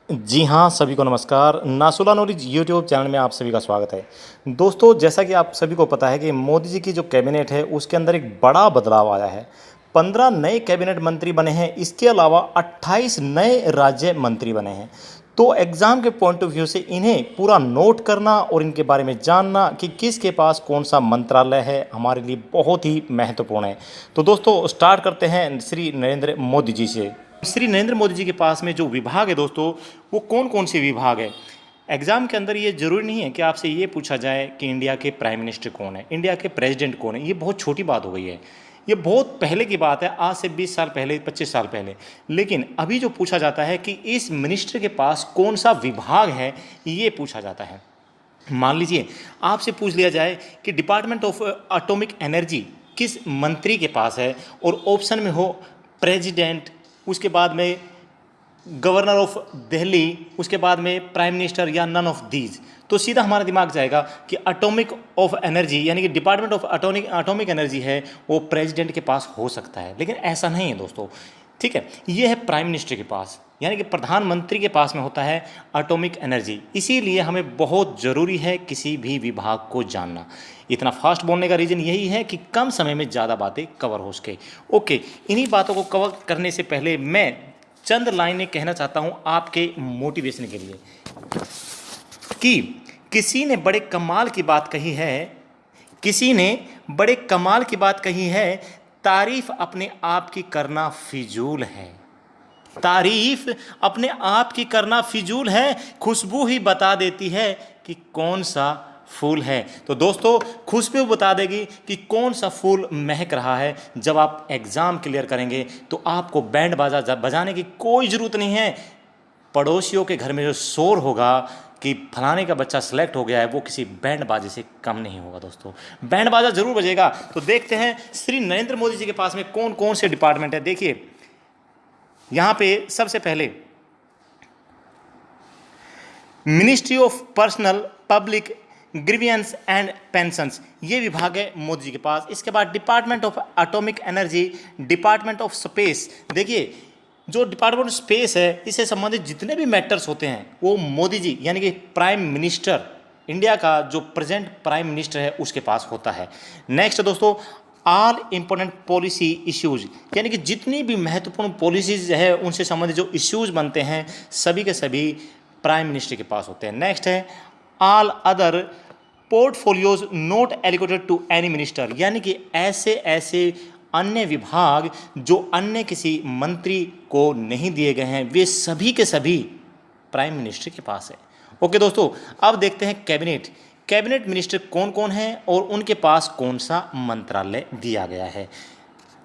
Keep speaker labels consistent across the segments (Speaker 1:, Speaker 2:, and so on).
Speaker 1: जी हाँ, सभी को नमस्कार। नासुला नॉलेज यूट्यूब चैनल में आप सभी का स्वागत है। दोस्तों, जैसा कि आप सभी को पता है कि मोदी जी की जो कैबिनेट है उसके अंदर एक बड़ा बदलाव आया है। 15 नए कैबिनेट मंत्री बने हैं, इसके अलावा 28 नए राज्य मंत्री बने हैं। तो एग्ज़ाम के पॉइंट ऑफ व्यू से इन्हें पूरा नोट करना और इनके बारे में जानना कि किसके पास कौन सा मंत्रालय है, हमारे लिए बहुत ही महत्वपूर्ण है। तो दोस्तों, स्टार्ट करते हैं श्री नरेंद्र मोदी जी से। श्री नरेंद्र मोदी जी के पास में जो विभाग है दोस्तों, वो कौन कौन से विभाग है। एग्जाम के अंदर ये जरूरी नहीं है कि आपसे ये पूछा जाए कि इंडिया के प्राइम मिनिस्टर कौन है, इंडिया के प्रेसिडेंट कौन है। ये बहुत छोटी बात हो गई है, ये बहुत पहले की बात है, आज से 20 साल पहले, 25 साल पहले। लेकिन अभी जो पूछा जाता है कि इस मिनिस्टर के पास कौन सा विभाग है, ये पूछा जाता है। मान लीजिए आपसे पूछ लिया जाए कि डिपार्टमेंट ऑफ एटॉमिक एनर्जी किस मंत्री के पास है, और ऑप्शन में हो प्रेसिडेंट, उसके बाद में गवर्नर ऑफ दिल्ली, उसके बाद में प्राइम मिनिस्टर, या नन ऑफ दीज, तो सीधा हमारा दिमाग जाएगा कि एटॉमिक ऑफ एनर्जी यानी कि डिपार्टमेंट ऑफ एटॉमिक एनर्जी है, वो प्रेसिडेंट के पास हो सकता है। लेकिन ऐसा नहीं है दोस्तों, ठीक है। ये है प्राइम मिनिस्टर के पास, यानी कि प्रधानमंत्री के पास में होता है एटॉमिक एनर्जी। इसीलिए हमें बहुत ज़रूरी है किसी भी विभाग को जानना। इतना फास्ट बोलने का रीज़न यही है कि कम समय में ज़्यादा बातें कवर हो सके। ओके, इन्हीं बातों को कवर करने से पहले मैं चंद लाइनें कहना चाहता हूं आपके मोटिवेशन के लिए कि किसी ने बड़े कमाल की बात कही है, किसी ने बड़े कमाल की बात कही है, तारीफ अपने आप की करना फिजूल है। तारीफ अपने आप की करना फिजूल है, खुशबू ही बता देती है कि कौन सा फूल है। तो दोस्तों, खुशबू बता देगी कि कौन सा फूल महक रहा है। जब आप एग्ज़ाम क्लियर करेंगे तो आपको बैंड बाजा बजाने की कोई ज़रूरत नहीं है। पड़ोसियों के घर में जो शोर होगा कि फलाने का बच्चा सेलेक्ट हो गया है, वो किसी बैंड बाजे से कम नहीं होगा। दोस्तों, बैंड बाजा जरूर बजेगा। तो देखते हैं श्री नरेंद्र मोदी जी के पास में कौन कौन से डिपार्टमेंट है। देखिए, यहाँ पे सबसे पहले ministry of personnel public grievance and pensions, ये विभाग है मोदी जी के पास। इसके बाद department of atomic energy, department of space. देखिए, जो डिपार्टमेंट ऑफ स्पेस है, इससे संबंधित जितने भी मैटर्स होते हैं वो मोदी जी यानी कि प्राइम मिनिस्टर, इंडिया का जो प्रेजेंट प्राइम मिनिस्टर है, उसके पास होता है। नेक्स्ट दोस्तों, ऑल इंपॉर्टेंट पॉलिसी इश्यूज, यानी कि जितनी भी महत्वपूर्ण पॉलिसीज है उनसे संबंधित जो इश्यूज बनते हैं, सभी के सभी प्राइम मिनिस्टर के पास होते हैं। नेक्स्ट है all other portfolios not allocated to any minister, यानी कि ऐसे ऐसे अन्य विभाग जो अन्य किसी मंत्री को नहीं दिए गए हैं, वे सभी के सभी प्राइम मिनिस्टर के पास है। ओके दोस्तों, अब देखते हैं कैबिनेट। कैबिनेट मिनिस्टर कौन कौन हैं और उनके पास कौन सा मंत्रालय दिया गया है।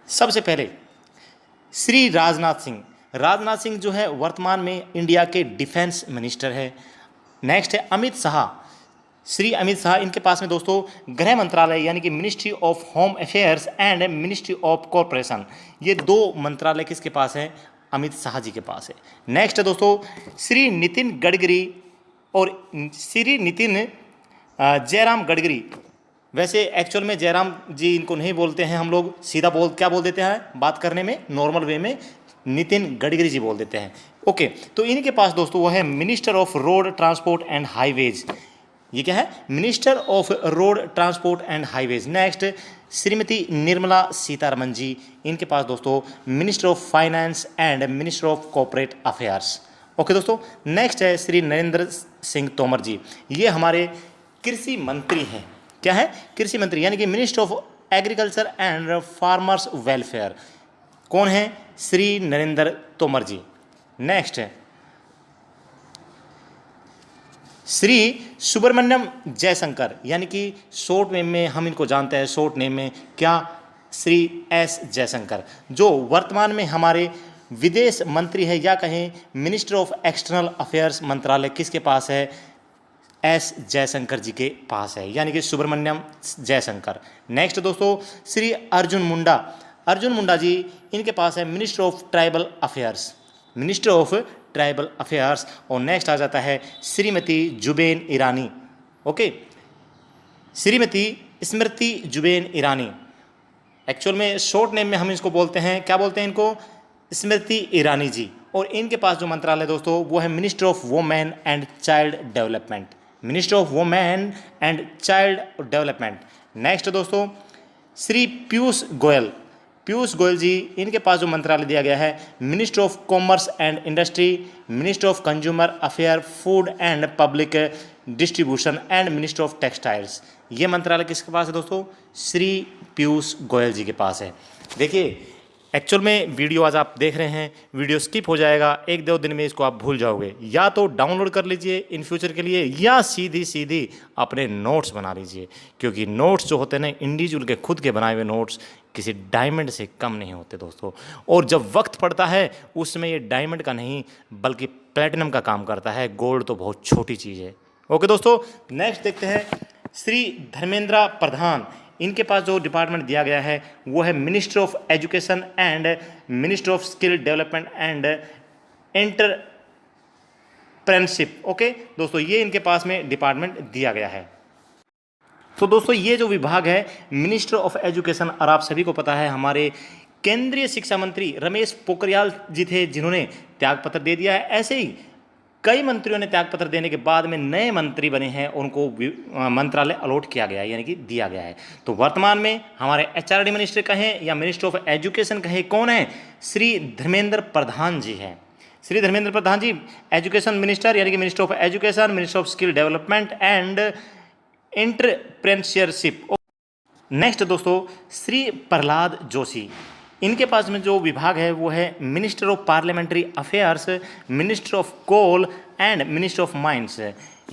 Speaker 1: सबसे पहले श्री राजनाथ सिंह। राजनाथ सिंह जो है वर्तमान में इंडिया के डिफेंस मिनिस्टर है। नेक्स्ट है अमित शाह। श्री अमित शाह, इनके पास में दोस्तों गृह मंत्रालय यानी कि ministry of home affairs and ministry of corporation, ये दो मंत्रालय किसके पास है? अमित शाह जी के पास है। नेक्स्ट है दोस्तों श्री नितिन गडकरी और श्री नितिन जयराम गडकरी। वैसे एक्चुअल में जयराम जी इनको नहीं बोलते हैं, हम लोग सीधा क्या बोल देते हैं बात करने में, नॉर्मल वे में नितिन गडकरी जी बोल देते हैं। ओके, तो इनके पास दोस्तों वो है minister of road transport and highways. ये क्या है? Minister of road transport and highways. Next Shrimati Nirmala Sitharaman ji, इनके पास दोस्तों minister of finance and minister of corporate affairs. Okay दोस्तों, नेक्स्ट है श्री नरेंद्र सिंह तोमर जी, ये हमारे कृषि मंत्री हैं। क्या है? कृषि मंत्री, यानी कि minister of agriculture and farmers welfare. कौन है? श्री नरेंद्र तोमर जी। नेक्स्ट है श्री सुब्रमण्यम जयशंकर, यानी कि शॉर्ट नेम में हम इनको जानते हैं, शॉर्ट नेम में क्या? श्री एस जयशंकर, जो वर्तमान में हमारे विदेश मंत्री है, या कहें मिनिस्टर ऑफ एक्सटर्नल अफेयर्स मंत्रालय किसके पास है? एस जयशंकर जी के पास है, यानी कि सुब्रमण्यम जयशंकर। नेक्स्ट दोस्तों श्री अर्जुन मुंडा। अर्जुन मुंडा जी, इनके पास है minister of tribal affairs, minister of tribal affairs. और नेक्स्ट आ जाता है श्रीमती जुबेन ईरानी। ओके, श्रीमती स्मृति जुबेन ईरानी। एक्चुअल में शॉर्ट नेम में हम इसको बोलते हैं, क्या बोलते हैं इनको? स्मृति ईरानी जी। और इनके पास जो मंत्रालय दोस्तों वो है minister of women and child development, minister of women and child development. Next दोस्तों श्री पीयूष गोयल जी, इनके पास जो मंत्रालय दिया गया है minister of commerce and industry, minister of consumer affair, food and public distribution and minister of textiles. ये मंत्रालय किसके पास है दोस्तों? श्री पीयूष गोयल जी के पास है। देखिए एक्चुअल में वीडियो आज आप देख रहे हैं, वीडियो स्किप हो जाएगा, 1-2 दिन में इसको आप भूल जाओगे। या तो डाउनलोड कर लीजिए इन फ्यूचर के लिए, या सीधी अपने नोट्स बना लीजिए, क्योंकि नोट्स जो होते हैं ना इंडिविजुअल के खुद के बनाए हुए नोट्स किसी डायमंड से कम नहीं होते दोस्तों। और जब वक्त पड़ता है उसमें ये डायमंड का नहीं बल्कि प्लेटिनम का काम करता है, गोल्ड तो बहुत छोटी चीज़ है। ओके दोस्तों, नेक्स्ट देखते हैं श्री धर्मेंद्र प्रधान, इनके पास जो डिपार्टमेंट दिया गया है वो है minister of education and minister of skill development and entrepreneurship. Okay दोस्तों, ये इनके पास में डिपार्टमेंट दिया गया है। तो दोस्तों ये जो विभाग है मिनिस्टर ऑफ एजुकेशन, और आप सभी को पता है हमारे केंद्रीय शिक्षा मंत्री रमेश पोखरियाल जी थे जिन्होंने त्यागपत्र दे दिया है। ऐसे ही कई मंत्रियों ने त्यागपत्र देने के बाद में नए मंत्री बने हैं, उनको मंत्रालय अलॉट किया गया है, यानी कि दिया गया है। तो वर्तमान में हमारे एचआरडी मिनिस्टर कहें या मिनिस्टर ऑफ एजुकेशन कहें, कौन है? श्री धर्मेंद्र प्रधान जी हैं। श्री धर्मेंद्र प्रधान जी एजुकेशन मिनिस्टर, यानी कि minister of education, minister of skill development and entrepreneurship. Next दोस्तों श्री प्रहलाद जोशी, इनके पास में जो विभाग है वो है minister of parliamentary affairs, minister of coal and minister of mines,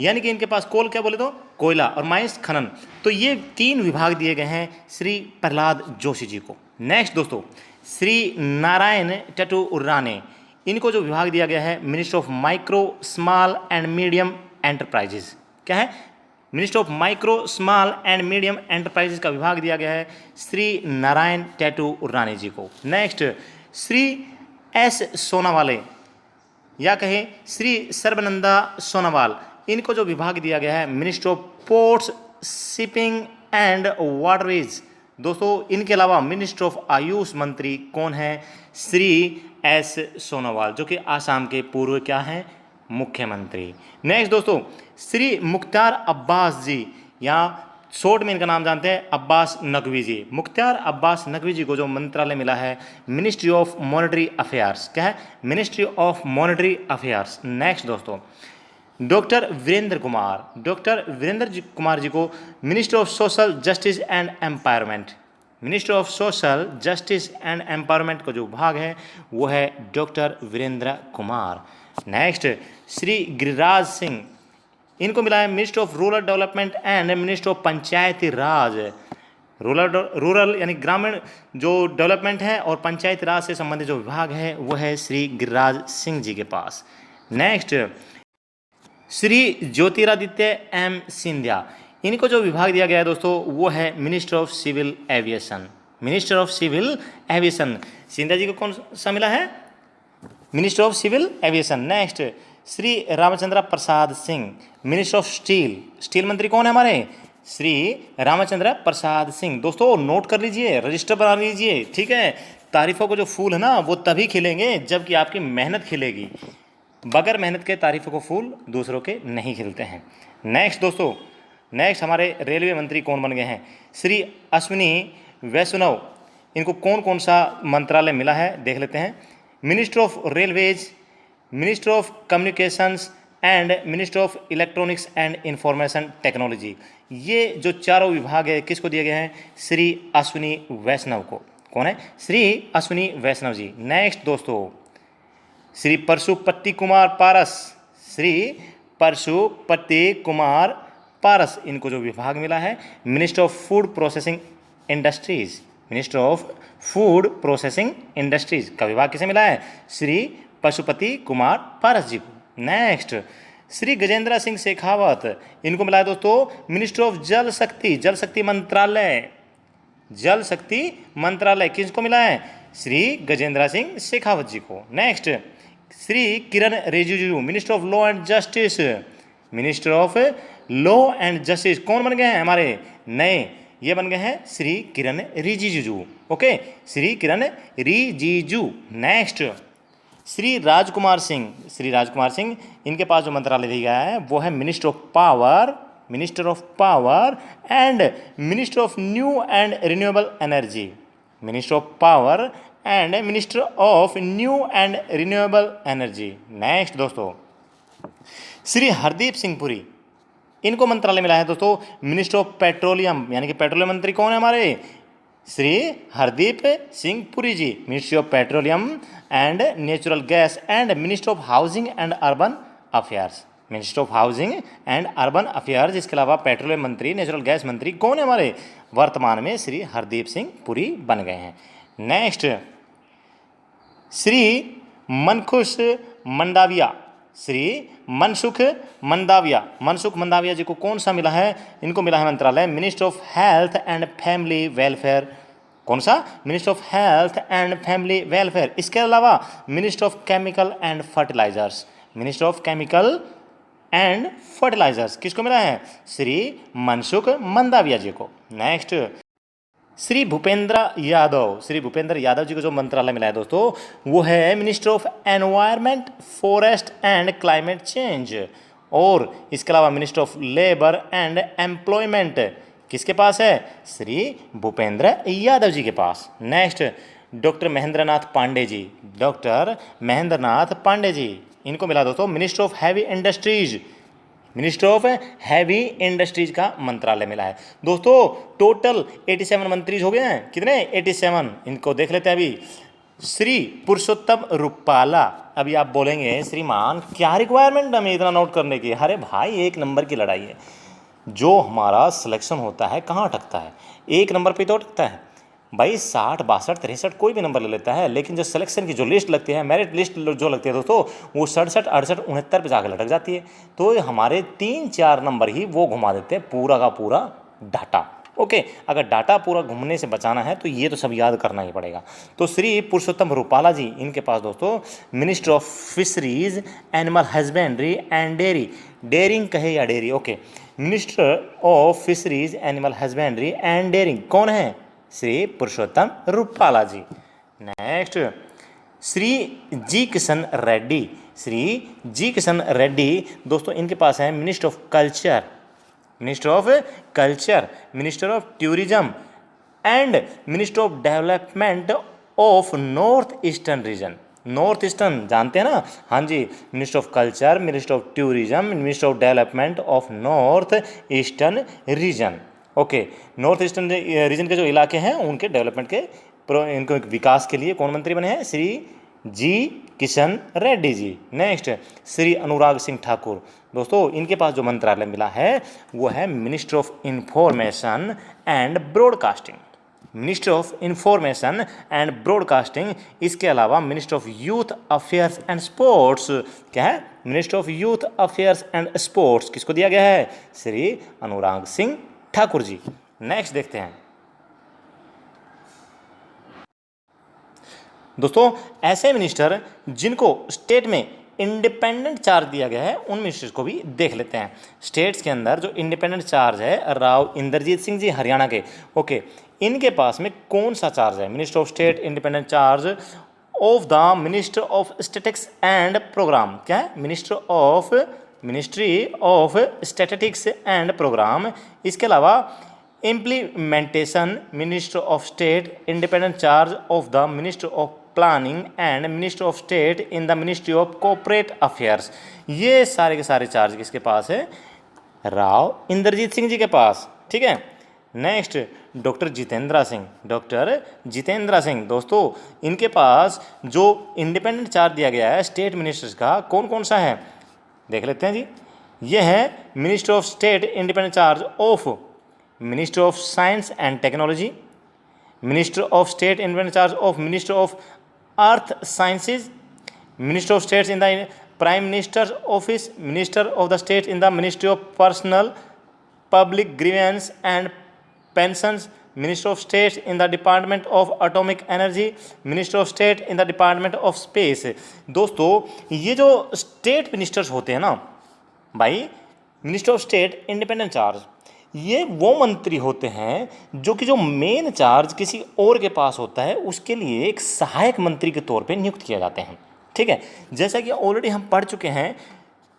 Speaker 1: यानी कि इनके पास कोल क्या बोले तो कोयला और माइंस खनन। तो ये 3 विभाग दिए गए हैं श्री प्रहलाद जोशी जी को। नेक्स्ट दोस्तों श्री नारायण टटुराने, इनको जो विभाग दिया गया है minister of micro small and medium enterprises, क्या है? Minister of micro small and medium enterprises का विभाग दिया गया है श्री नारायण टटुराने जी को। नेक्स्ट श्री एस सोनावाले, या कहें श्री सर्बानंदा सोनोवाल, इनको जो विभाग दिया गया है minister of ports, shipping and waterways. दोस्तों इनके अलावा मिनिस्टर ऑफ आयुष मंत्री कौन है? श्री एस सोनोवाल, जो कि आसाम के पूर्व क्या हैं? मुख्यमंत्री। नेक्स्ट दोस्तों श्री मुख्तार अब्बास जी, या शॉर्ट में इनका नाम जानते हैं अब्बास नकवी जी। मुख्तार अब्बास नकवी जी को जो मंत्रालय मिला है मिनिस्ट्री ऑफ मॉनेटरी अफेयर्स, क्या है? Ministry of monetary affairs. Next दोस्तों डॉक्टर वीरेंद्र कुमार जी को minister of social justice and empowerment, minister of social justice and empowerment का जो विभाग है वो है डॉक्टर वीरेंद्र कुमार। नेक्स्ट श्री गिरिराज सिंह, इनको मिला है minister of rural development and minister of panchayati Raj. Rural यानी ग्रामीण जो डेवलपमेंट है और पंचायती राज से संबंधित जो विभाग है वो है श्री गिरिराज सिंह जी के पास। नेक्स्ट श्री ज्योतिरादित्य एम सिंधिया, इनको जो विभाग दिया गया है दोस्तों वो है minister of civil aviation, minister of civil aviation. Scindia ji को कौन सा मिला है? Minister of civil aviation. Next Shri Ramchandra Prasad Singh, minister of steel मंत्री कौन है हमारे? श्री रामचंद्र प्रसाद सिंह। दोस्तों नोट कर लीजिए, रजिस्टर बना लीजिए, ठीक है? तारीफों को जो फूल है ना वो तभी खिलेंगे जबकि आपकी मेहनत खिलेगी, बगैर मेहनत के तारीफों को फूल दूसरों के नहीं खिलते हैं। नेक्स्ट दोस्तों नेक्स्ट हमारे रेलवे मंत्री कौन बन गए हैं? श्री अश्विनी वैष्णव, इनको कौन कौन सा मंत्रालय मिला है देख लेते हैं। Minister of railways, minister of communications and minister of electronics and information technology. ये जो चारों विभाग है किसको दिए गए हैं? श्री अश्विनी वैष्णव को। कौन है? श्री अश्विनी वैष्णव जी। नेक्स्ट दोस्तों श्री परशुपति कुमार पारस, श्री परशुपति कुमार पारस, इनको जो विभाग मिला है minister of food processing industries, minister of food processing industries का विभाग किसे मिला है? श्री पशुपति कुमार पारस जी को। नेक्स्ट श्री गजेंद्र सिंह शेखावत, इनको मिला है दोस्तों मिनिस्टर ऑफ जल शक्ति मंत्रालय, जल शक्ति मंत्रालय किसको मिला है? श्री गजेंद्र सिंह शेखावत जी को। Next Shri Kiran Rijiju, minister of law and justice, minister of law and justice कौन बन गए हैं हमारे नए? ये बन गए हैं श्री किरण रिजिजू। ओके, श्री किरण रिजिजू। नेक्स्ट श्री राजकुमार सिंह इनके पास जो मंत्रालय दिया गया है वो है minister of power and minister of new and renewable energy. Minister of power and minister of new and renewable energy. Next दोस्तों, श्री हरदीप सिंह पुरी, इनको मंत्रालय मिला है दोस्तों मिनिस्टर ऑफ पेट्रोलियम, यानी कि पेट्रोलियम मंत्री कौन है हमारे, Shri Hardeep Singh Puri ji, ministry of petroleum and natural gas and minister of housing and urban affairs. Minister of housing and urban affairs, इसके अलावा पेट्रोलियम मंत्री, नेचुरल गैस मंत्री कौन है हमारे, वर्तमान में श्री हरदीप सिंह पुरी बन गए हैं। नेक्स्ट, श्री मनसुख मंडाविया जी को कौन सा मिला है, इनको मिला है मंत्रालय minister of health and family welfare. कौन सा, minister of health and family welfare. इसके अलावा minister of chemical and fertilizers, minister of chemical and fertilizers किसको मिला है, श्री मनसुख मंडाविया जी को। नेक्स्ट, श्री भूपेंद्र यादव जी को जो मंत्रालय मिला है दोस्तों वो है minister of environment, forest and climate change. और इसके अलावा minister of labour and employment किसके पास है, श्री भूपेंद्र यादव जी के पास। नेक्स्ट, डॉक्टर महेंद्र नाथ पांडे जी, इनको मिला दोस्तों मिनिस्टर ऑफ हैवी इंडस्ट्रीज का मंत्रालय मिला है। दोस्तों टोटल 87 मंत्री हो गए हैं, कितने, 87। इनको देख लेते हैं अभी। श्री पुरुषोत्तम रुपाला, अभी आप बोलेंगे श्रीमान क्या रिक्वायरमेंट हमें इतना नोट करने की, अरे भाई 1 नंबर की लड़ाई है, जो हमारा सिलेक्शन होता है कहाँ अटकता है, 1 नंबर पे तो अटकता है भाई, 60 62 63 कोई भी नंबर ले लेता है, लेकिन जो सिलेक्शन की जो लिस्ट लगती है, मेरिट लिस्ट जो लगती है दोस्तों, वो 67 68 69 पे जाकर लटक जाती है। तो हमारे 3-4 नंबर ही वो घुमा देते हैं पूरा का पूरा डाटा। ओके, अगर डाटा पूरा घूमने से बचाना है तो ये तो सब याद करना ही पड़ेगा। तो श्री पुरुषोत्तम रुपाला जी, इनके पास दोस्तों minister of fisheries, animal husbandry and dairying कहे या dairy, okay, minister of fisheries, animal husbandry and dairying कौन है, श्री पुरुषोत्तम रुपाला जी। नेक्स्ट, श्री जी किशन रेड्डी दोस्तों, इनके पास है minister of culture, minister of tourism and minister of development of north eastern region. North eastern जानते हैं ना, हाँ जी, minister of culture, minister of tourism, minister of development of north eastern reason. Okay, north eastern region के जो इलाके हैं उनके डेवलपमेंट के इनको विकास के लिए कौन मंत्री बने हैं, श्री जी किशन रेड्डी जी। नेक्स्ट, श्री अनुराग सिंह ठाकुर दोस्तों, इनके पास जो मंत्रालय मिला है वो है minister of information and broadcasting. इसके अलावा minister of youth affairs and sports, क्या है, minister of youth affairs and sports किसको दिया गया है, श्री अनुराग सिंह ठाकुर जी। नेक्स्ट देखते हैं दोस्तों, ऐसे मिनिस्टर जिनको स्टेट में इंडिपेंडेंट चार्ज दिया गया है उन मिनिस्टर्स को भी देख लेते हैं। स्टेट्स के अंदर जो इंडिपेंडेंट चार्ज है, राव इंद्रजीत सिंह जी हरियाणा के, ओके, इनके पास में कौन सा चार्ज है, minister of state independent charge of the minister of statistics and programme, क्या है, ministry of statistics and programme. इसके अलावा implementation, minister of state independent charge of the minister of planning and minister of state in the ministry of corporate affairs. ये सारे के सारे charge किसके पास है, राव इंद्रजीत सिंह जी के पास, ठीक है। नेक्स्ट, डॉक्टर जितेंद्र सिंह दोस्तों, इनके पास जो इंडिपेंडेंट चार्ज दिया गया है स्टेट मिनिस्टर्स का कौन कौन सा है, देख लेते हैं जी। ये है minister of state independent charge of minister of science and technology, minister of state independent charge of minister of earth sciences, minister of states in the prime minister office, minister of the state in the ministry of personnel public grievance and pensions, minister of state in the department of atomic energy, minister of state in the department of space. दोस्तों ये जो state ministers होते हैं ना भाई, minister of state independent charge, ये वो मंत्री होते हैं जो कि जो मेन चार्ज किसी और के पास होता है उसके लिए एक सहायक मंत्री के तौर पे नियुक्त किए जाते हैं, ठीक ठीक है। जैसा कि ऑलरेडी हम पढ़ चुके हैं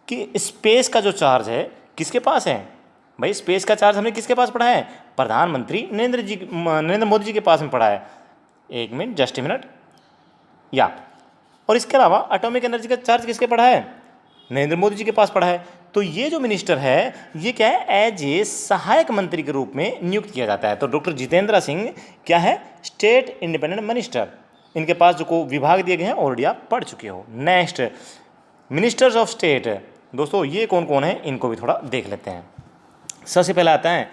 Speaker 1: कि स्पेस का जो चार्ज है किसके पास है भाई, स्पेस का चार्ज हमने किसके पास पढ़ा है, प्रधानमंत्री नरेंद्र मोदी जी के पास में पढ़ा है। एक मिनट, जस्ट ए मिनट, या और इसके अलावा एटॉमिक एनर्जी का चार्ज किसके पढ़ा है, नरेंद्र मोदी जी के पास पढ़ा है। तो ये जो मिनिस्टर है ये क्या है, एज ए सहायक मंत्री के रूप में नियुक्त किया जाता है। तो डॉक्टर जितेंद्र सिंह क्या है, स्टेट इंडिपेंडेंट मिनिस्टर। इनके पास जो को विभाग दिए गए हैं ऑलरेडी आप पढ़ चुके हो। नेक्स्ट, मिनिस्टर्स ऑफ स्टेट, दोस्तों ये कौन कौन है इनको भी थोड़ा देख लेते हैं। सबसे पहले आता है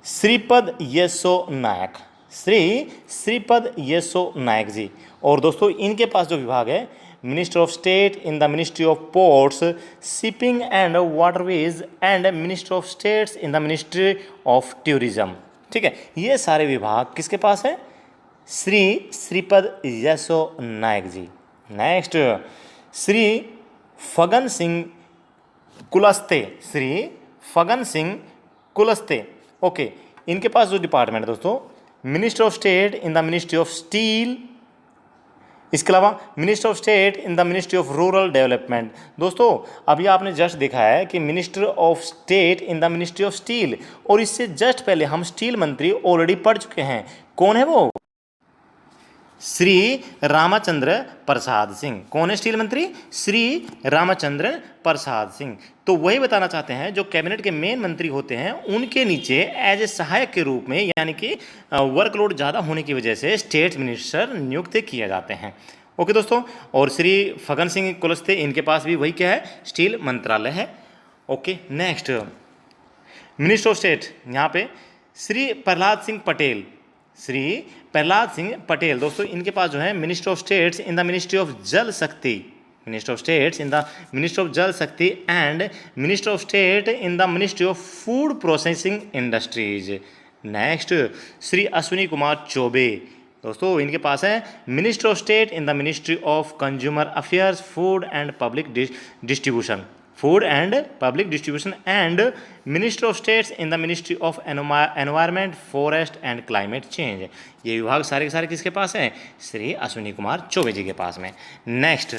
Speaker 1: श्रीपद येसो नायक, श्रीपद येसो नायक जी। और दोस्तों इनके पास जो विभाग है, minister of state in the ministry of ports, shipping and waterways and minister of states in the ministry of tourism. ठीक है, ये सारे विभाग किसके पास है, श्रीपद येसो नायक जी। नेक्स्ट, श्री फगन सिंह कुलस्ते, श्री फगन सिंह कुलस्ते। ओके, इनके पास जो डिपार्टमेंट है दोस्तों, minister of state in the ministry of steel, इसके अलावा minister of state in the ministry of rural development. दोस्तों अभी आपने जस्ट देखा है कि minister of state in the ministry of steel, और इससे जस्ट पहले हम स्टील मंत्री ऑलरेडी पढ़ चुके हैं। कौन है वो, श्री रामचंद्र प्रसाद सिंह। कौन है स्टील मंत्री, श्री रामचंद्र प्रसाद सिंह। तो वही बताना चाहते हैं, जो कैबिनेट के मेन मंत्री होते हैं उनके नीचे एज ए सहायक के रूप में, यानी कि वर्कलोड ज़्यादा होने की वजह से स्टेट मिनिस्टर नियुक्त किए जाते हैं। ओके दोस्तों, और श्री फगन सिंह कुलस्ते इनके पास भी वही क्या है, स्टील मंत्रालय है। Okay, next, minister of state यहाँ पे श्री प्रहलाद सिंह पटेल, श्री प्रहलाद सिंह पटेल। दोस्तों इनके पास जो है minister of states in the ministry of Jal शक्ति, minister of states in the ministry of Jal शक्ति and minister of state in the ministry of food processing industries. Next, Shri Ashwini Kumar Choubey. दोस्तों इनके पास है minister of state in the ministry of consumer affairs, food and public distribution, food and public distribution and minister of states in the ministry of environment, forest and climate change. ये विभाग सारे के सारे किसके पास हैं, श्री अश्विनी कुमार चौबे जी के पास में। नेक्स्ट,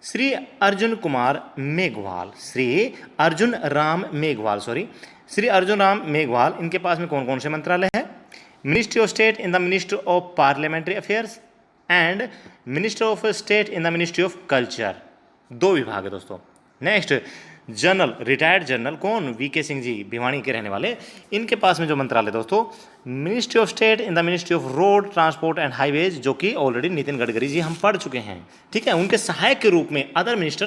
Speaker 1: श्री अर्जुन कुमार मेघवाल, श्री अर्जुन राम मेघवाल, श्री अर्जुन राम मेघवाल। इनके पास में कौन कौन से मंत्रालय हैं, ministry of state in the ministry of parliamentary affairs and minister of state in the ministry of culture. दो विभाग है दोस्तों। नेक्स्ट, जनरल, रिटायर्ड जनरल कौन, वीके सिंह जी, भिवानी के रहने वाले। इनके पास में जो मंत्रालय दोस्तों, ministry of state in the ministry of road transport and highways, जो कि ऑलरेडी नितिन गडकरी जी हम पढ़ चुके हैं। ठीक है, उनके सहायक के रूप में अदर मिनिस्टर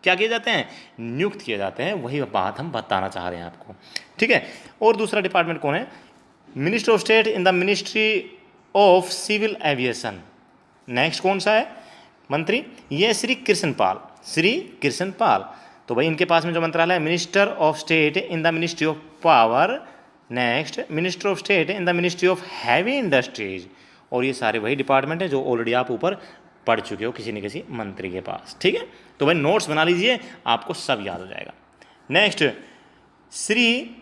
Speaker 1: क्या किए जाते हैं, नियुक्त किए जाते हैं। वही बात हम बताना चाह रहे हैं आपको। ठीक है, और दूसरा डिपार्टमेंट कौन है, minister of state in the ministry of civil aviation. Next कौन सा है मंत्री, ये श्री कृष्ण पाल, श्री कृष्ण पाल। तो भाई इनके पास में जो मंत्रालय है, minister of state in the ministry of power. Next, minister of state in the ministry of heavy industries. और ये सारे वही डिपार्टमेंट है जो ऑलरेडी आप ऊपर पढ़ चुके हो किसी न किसी मंत्री के पास। ठीक है, तो भाई नोट्स बना लीजिए, आपको सब याद हो जाएगा। नेक्स्ट, श्री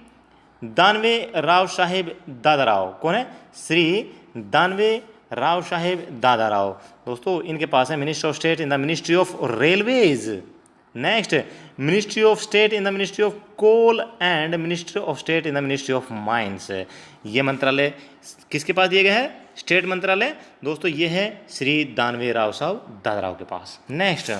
Speaker 1: दानवे राव साहेब दादाराव। कौन है, श्री दानवे राव साहेब दादाराव। दोस्तों इनके पास है minister of state in the ministry of railways. Next, ministry of state in the ministry of coal and ministry of state in the ministry of mines. ये मंत्रालय किसके पास दिए गए हैं, स्टेट मंत्रालय। दोस्तों ये है श्री दानवे राव साहब दादाराव के पास। नेक्स्ट,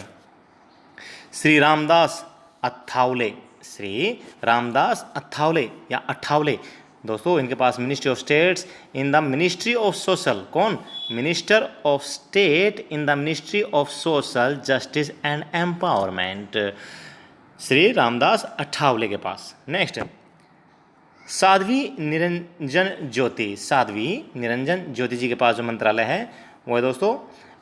Speaker 1: श्री रामदास अठावले, श्री रामदास अठावले या अठावले। दोस्तों इनके पास ministry of states in the ministry of social, कौन, minister of state in the ministry of social justice and empowerment, Shri Ramdas Athawale के पास। नेक्स्ट, साध्वी निरंजन ज्योति, साध्वी निरंजन ज्योति जी के पास जो मंत्रालय है वो है दोस्तों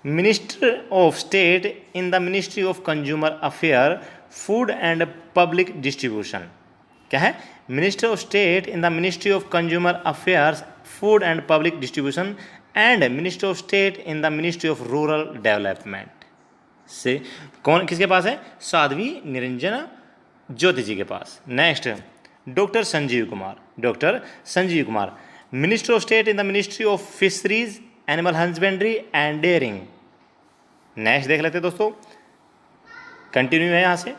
Speaker 1: minister of state in the ministry of consumer affair, food and public distribution. क्या है, minister of state in the ministry of consumer affairs, food and public distribution and minister of state in the ministry of rural development. से कौन किसके पास है, साध्वी निरंजन ज्योति जी के पास। Next, doctor Sanjeev Kumar, doctor Sanjeev Kumar, minister of state in the ministry of fisheries, animal husbandry and dairying. Next देख लेते हैं दोस्तों, कंटिन्यू है यहाँ से।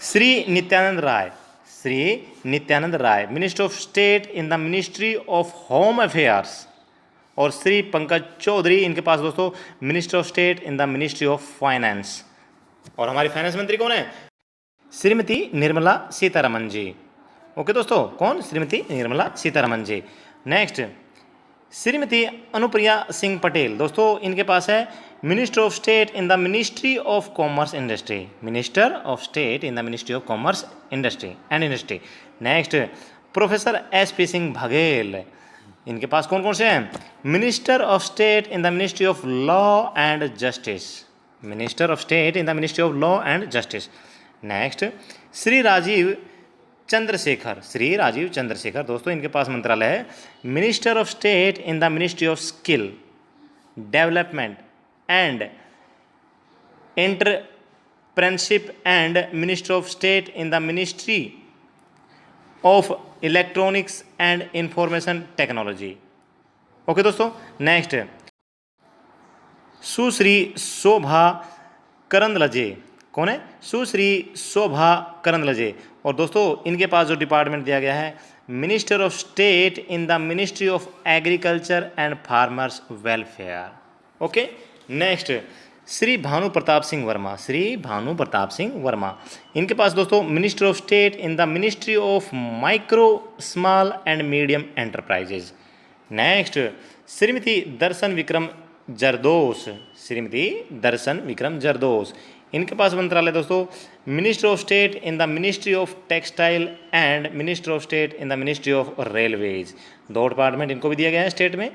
Speaker 1: Shri Nityanand Rai, Shri Nityanand Rai minister of state in the ministry of home affairs, और श्री पंकज चौधरी इनके पास दोस्तों minister of state in the ministry of finance. और हमारी फाइनेंस मंत्री कौन है? श्रीमती निर्मला सीतारमन जी। ओके दोस्तों, कौन? श्रीमती निर्मला सीतारमन जी। नेक्स्ट, श्रीमती अनुप्रिया सिंह पटेल, दोस्तों इनके पास है minister of state in the ministry of commerce industry, minister of state in the ministry of commerce industry and industry. Next, professor SP Singh Baghel, इनके पास कौन कौन से हैं? Minister of state in the ministry of law and justice, minister of state in the ministry of law and justice. Next, Shri Rajiv Chandrashekhar, Shri Rajiv Chandrashekhar, दोस्तों इनके पास मंत्रालय है minister of state in the ministry of skill development and entrepreneurship and minister of state in the ministry of electronics and information technology. Okay दोस्तों, next, सुश्री शोभा करंदलजे, कौन है? सुश्री शोभा करंदलजे, और दोस्तों इनके पास जो डिपार्टमेंट दिया गया है minister of state in the ministry of agriculture and farmers welfare. Okay, next, Shri Bhanu Pratap Singh Verma, Shri Bhanu Pratap Singh Verma, इनके पास दोस्तों minister of state in the ministry of micro small and medium enterprises. Next, Shrimati Darshan Vikram Jardosh, Shrimati Darshan Vikram Jardosh, इनके पास मंत्रालय दोस्तों minister of state in the ministry of textile and minister of state in the ministry of railways, दो department इनको भी दिया गया है स्टेट में।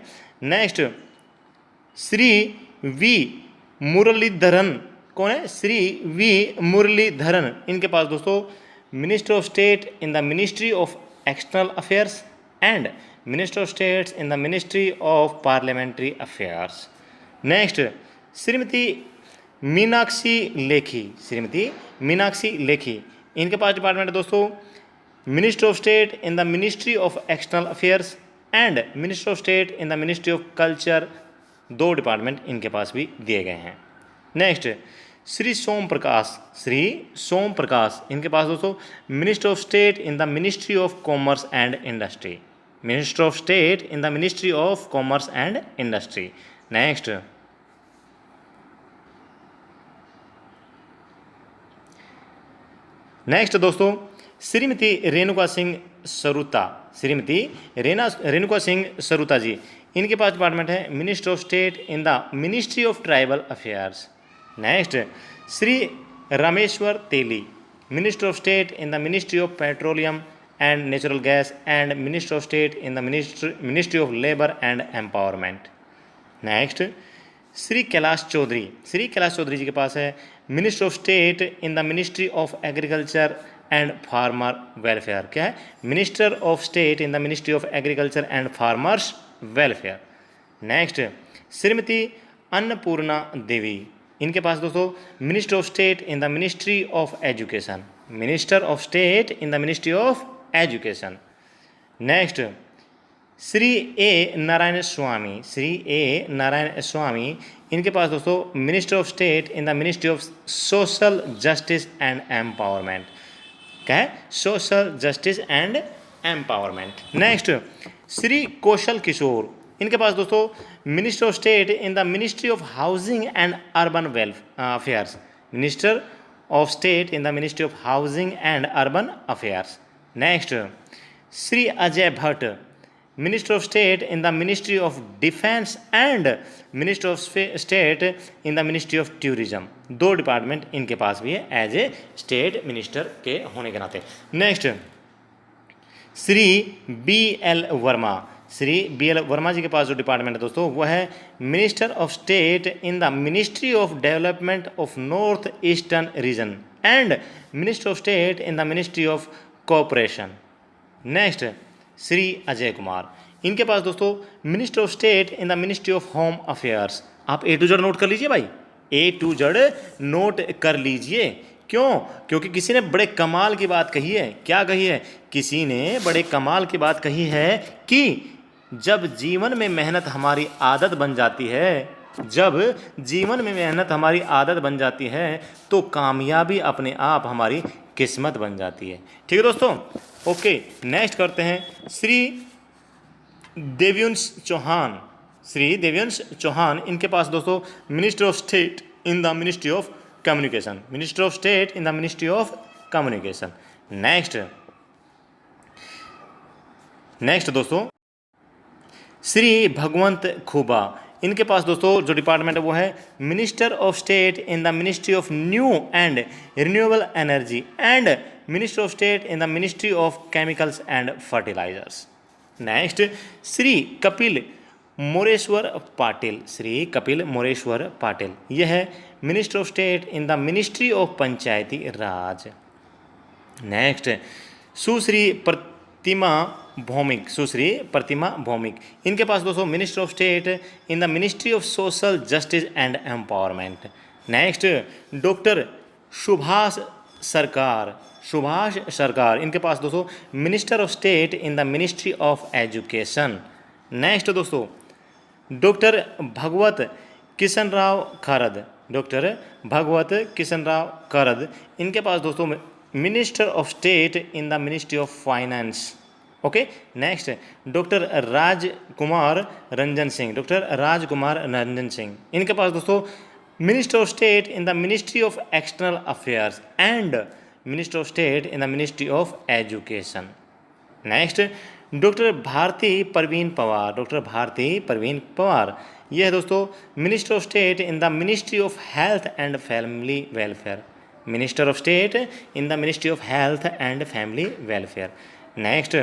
Speaker 1: नेक्स्ट, श्री वी मुरलीधरन, कौन है? श्री वी मुरलीधरन, इनके पास दोस्तों minister of state in the ministry of external affairs and minister of state in the ministry of parliamentary affairs. Next, Shrimati Meenakshi Lekhi, Shrimati Meenakshi Lekhi, इनके पास डिपार्टमेंट है दोस्तों minister of state in the ministry of external affairs and minister of state in the ministry of culture, दो department इनके पास भी दिए गए हैं। नेक्स्ट, श्री सोम प्रकाश, श्री सोम प्रकाश, इनके पास दोस्तों minister of state in the ministry of commerce and industry, minister of state in the ministry of commerce and industry. Next, next दोस्तों, श्रीमती रेणुका सिंह सरुता, श्रीमती रेणुका सिंह सरुता जी, इनके पास डिपार्टमेंट है minister of state in the ministry of tribal affairs. Next, Shri Rameswar Teli, minister of state in the ministry of petroleum and natural gas and minister of state in the ministry of labour and empowerment. Next, Shri Kailash Chaudhary, Shri Kailash Chaudhary ji के पास है minister of state in the ministry of agriculture and farmer welfare. क्या है? Minister of state in the ministry of agriculture and farmers welfare. Next, Shrimati Annapurna Devi, इनके पास दोस्तों minister of state in the ministry of education, minister of state in the ministry of education. Next, Shri A Narayan Swamy, Shri A Narayan Swamy, इनके पास दोस्तों minister of state in the ministry of social justice and empowerment. क्या है? Social justice and empowerment. Next, Shri Kaushal Kishore, इनके पास दोस्तों minister of state in the ministry of housing and urban affairs, minister of state in the ministry of housing and urban affairs. Next, Shri Ajay Bhatt, minister of state in the ministry of defence and minister of state in the ministry of tourism, दो department इनके पास भी है as a state minister के होने के नाते। Next, Shri BL Verma, Shri BL Verma ji के पास जो डिपार्टमेंट है दोस्तों वो है minister of state in the ministry of development of north eastern region and minister of state in the ministry of cooperation. Next, Shri Ajay Kumar, इनके पास दोस्तों minister of state in the ministry of home affairs. आप A to Z note कर लीजिए भाई, A to Z note कर लीजिए। क्यों? क्योंकि किसी ने बड़े कमाल की बात कही है। क्या कही है? किसी ने बड़े कमाल की बात कही है कि जब जीवन में मेहनत हमारी आदत बन जाती है जब जीवन में मेहनत हमारी आदत बन जाती है तो कामयाबी अपने आप हमारी किस्मत बन जाती है। ठीक है दोस्तों, ओके नेक्स्ट करते हैं श्री देवयंश चौहान। श्री देवयंश चौहान, इनके पास दोस्तों minister of state in the ministry of communication, minister of state in the ministry of communication. Next दोस्तों श्री भगवंत खुबा, इनके पास दोस्तों जो डिपार्टमेंट है वो है minister of state in the ministry of new and renewable energy and minister of state in the ministry of chemicals and fertilizers. Next Shri Kapil Moreshwar Patil, Shri Kapil Moreshwar Patil, यह है minister of state in the ministry of panchayati raj. Next Sushri Pratima Bhoumik, Sushri Pratima Bhoumik, इनके पास दोस्तों minister of state in the ministry of social justice and empowerment. Next doctor Subhash सरकार, सुभाष सरकार, इनके पास दोस्तों minister of state in the ministry of education. Next दोस्तों डॉक्टर भगवत किशन राव खरद, डॉक्टर भगवत किशन राव खरद, इनके पास दोस्तों minister of state in the ministry of finance. Okay next doctor Rajkumar Ranjan Singh, doctor Rajkumar Ranjan Singh, इनके पास दोस्तों minister of state in the ministry of external affairs and minister of state in the ministry of education. Next doctor Bharati Pravin Pawar, doctor Bharati Pravin Pawar, यह है दोस्तों minister of state in the ministry of health and family welfare, minister of state in the ministry of health and family welfare. Next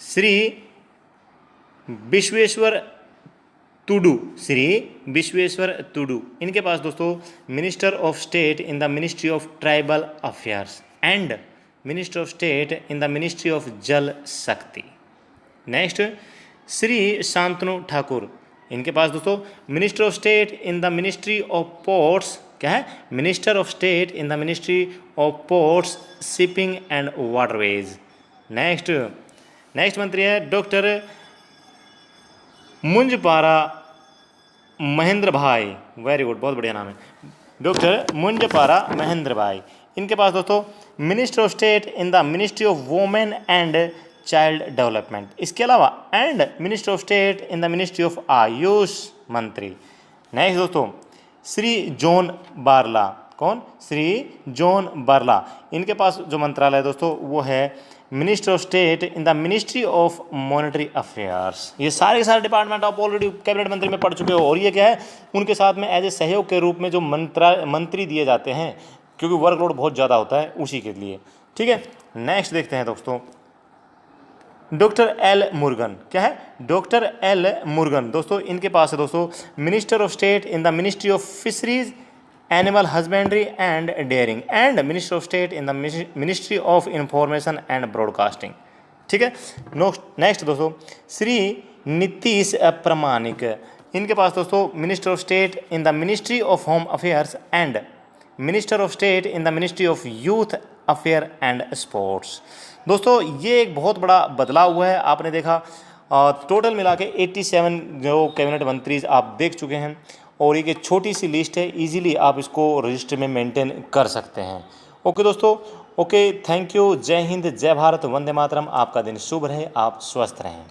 Speaker 1: Shri Bishweswar Tudu, Shri Bishweswar Tudu, इनके पास दोस्तों minister of state in the ministry of tribal affairs and minister of state in the ministry of Jal Shakti. Next Shri Shantanu Thakur, इनके पास दोस्तों minister of state in the ministry of ports, क्या है minister of state in the ministry of ports shipping and waterways. Next मंत्री है doctor Munjpara Mahendra भाई, very good, बहुत बढ़िया नाम है, डॉक्टर मुंजपारा महेंद्र भाई, इनके पास दोस्तों minister of state in the ministry of women and child development, इसके अलावा and minister of state in the ministry of Ayush मंत्री। नेक्स्ट दोस्तों श्री जॉन बारला, कौन, श्री जॉन बारला, इनके पास जो मंत्रालय है दोस्तों वो है minister of state in the ministry of monetary affairs. ये सारे के सारे डिपार्टमेंट आप ऑलरेडी कैबिनेट मंत्री में पढ़ चुके हो, और ये क्या है उनके साथ में एज ए सहयोग के रूप में जो मंत्री दिए जाते हैं, क्योंकि वर्कलोड बहुत ज़्यादा होता है उसी के लिए। ठीक है, नेक्स्ट देखते हैं दोस्तों डॉक्टर एल मुरुगन, क्या है डॉक्टर एल मुरुगन, दोस्तों इनके पास है दोस्तों minister of state in the ministry of fisheries animal husbandry and dairying and minister of state in the ministry of information and broadcasting. ठीक है, नेक्स्ट दोस्तों श्री नीतीश प्रमाणिक, इनके पास दोस्तों minister of state in the ministry of home affairs and minister of state in the ministry of youth affair and sports. दोस्तों ये एक बहुत बड़ा बदलाव हुआ है, आपने देखा टोटल मिला के 87 जो कैबिनेट मंत्री आप देख चुके हैं, और एक छोटी सी लिस्ट है, इजीली आप इसको रजिस्टर में मेंटेन कर सकते हैं। ओके दोस्तों, ओके थैंक यू, जय हिंद, जय भारत, वंदे मातरम, आपका दिन शुभ रहे, आप स्वस्थ रहें।